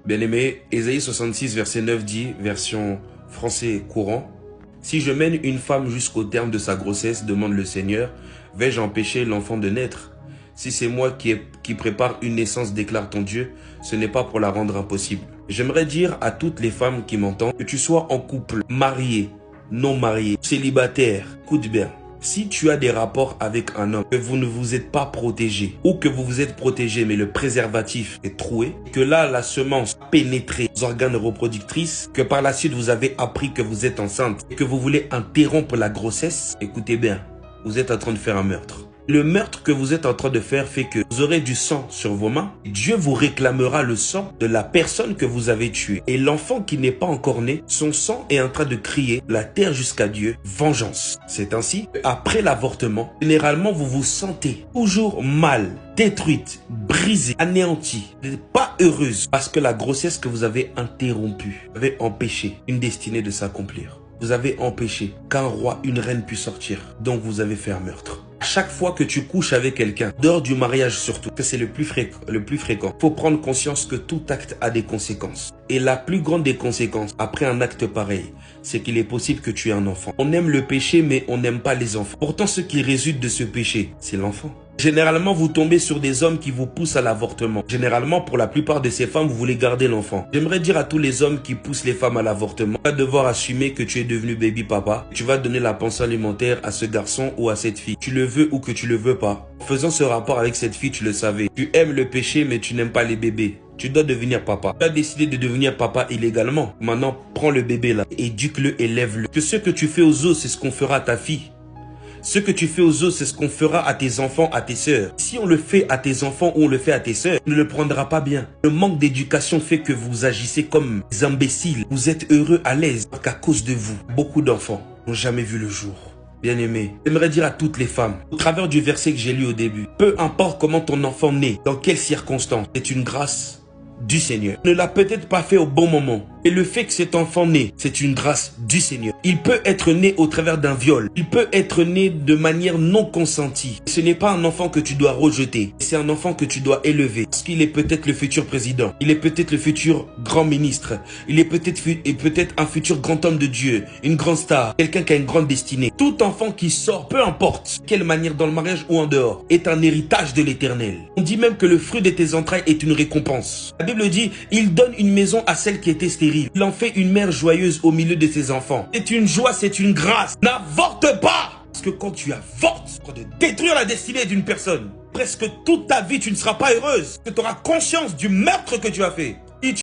Bien-aimé, Ésaïe 66, verset 9 dit, version français courant, « Si je mène une femme jusqu'au terme de sa grossesse, demande le Seigneur, vais-je empêcher l'enfant de naître? Si c'est moi qui prépare une naissance, déclare ton Dieu, ce n'est pas pour la rendre impossible. » J'aimerais dire à toutes les femmes qui m'entendent, que tu sois en couple, marié, non marié, célibataire, écoute bien. Si tu as des rapports avec un homme, que vous ne vous êtes pas protégé, ou que vous vous êtes protégé, mais le préservatif est troué, que là, la semence a pénétré aux organes reproductrices, que par la suite, vous avez appris que vous êtes enceinte, et que vous voulez interrompre la grossesse, écoutez bien, vous êtes en train de faire un meurtre. Le meurtre que vous êtes en train de faire fait que vous aurez du sang sur vos mains. Dieu vous réclamera le sang de la personne que vous avez tuée. Et l'enfant qui n'est pas encore né, son sang est en train de crier la terre jusqu'à Dieu, vengeance. C'est ainsi, après l'avortement, généralement vous vous sentez toujours mal, détruite, brisée, anéantie. Vous n'êtes pas heureuse parce que la grossesse que vous avez interrompue avait empêché une destinée de s'accomplir. Vous avez empêché qu'un roi, une reine puisse sortir. Donc vous avez fait un meurtre. Chaque fois que tu couches avec quelqu'un, dehors du mariage surtout, que c'est le plus fréquent, faut prendre conscience que tout acte a des conséquences. Et la plus grande des conséquences, après un acte pareil, c'est qu'il est possible que tu aies un enfant. On aime le péché, mais on n'aime pas les enfants. Pourtant, ce qui résulte de ce péché, c'est l'enfant. Généralement, vous tombez sur des hommes qui vous poussent à l'avortement. Généralement, pour la plupart de ces femmes, vous voulez garder l'enfant. J'aimerais dire à tous les hommes qui poussent les femmes à l'avortement, tu vas devoir assumer que tu es devenu baby papa. Tu vas donner la pension alimentaire à ce garçon ou à cette fille. Tu le veux ou que tu le veux pas. En faisant ce rapport avec cette fille, tu le savais. Tu aimes le péché, mais tu n'aimes pas les bébés. Tu dois devenir papa. Tu as décidé de devenir papa illégalement. Maintenant, prends le bébé là, éduque-le, élève-le. Que ce que tu fais aux os, c'est ce qu'on fera à ta fille. Ce que tu fais aux autres, c'est ce qu'on fera à tes enfants, à tes sœurs. Si on le fait à tes enfants ou on le fait à tes sœurs, tu ne le prendras pas bien. Le manque d'éducation fait que vous agissez comme des imbéciles. Vous êtes heureux, à l'aise, qu'à cause de vous, beaucoup d'enfants n'ont jamais vu le jour. Bien-aimé, j'aimerais dire à toutes les femmes, au travers du verset que j'ai lu au début, peu importe comment ton enfant naît, dans quelles circonstances, c'est une grâce du Seigneur. Il ne l'a peut-être pas fait au bon moment. Et le fait que cet enfant naît, c'est une grâce du Seigneur. Il peut être né au travers d'un viol. Il peut être né de manière non consentie. Ce n'est pas un enfant que tu dois rejeter. C'est un enfant que tu dois élever. Parce qu'il est peut-être le futur président. Il est peut-être le futur grand ministre. Il est peut-être un futur grand homme de Dieu. Une grande star. Quelqu'un qui a une grande destinée. Tout enfant qui sort, peu importe quelle manière, dans le mariage ou en dehors, est un héritage de l'Éternel. On dit même que le fruit de tes entrailles est une récompense. La Bible dit, il donne une maison à celle qui était stérile. Il en fait une mère joyeuse au milieu de ses enfants. C'est une joie, c'est une grâce. N'avorte pas! Parce que quand tu avortes, tu vas détruire la destinée d'une personne. Presque toute ta vie, tu ne seras pas heureuse. Tu auras conscience du meurtre que tu as fait.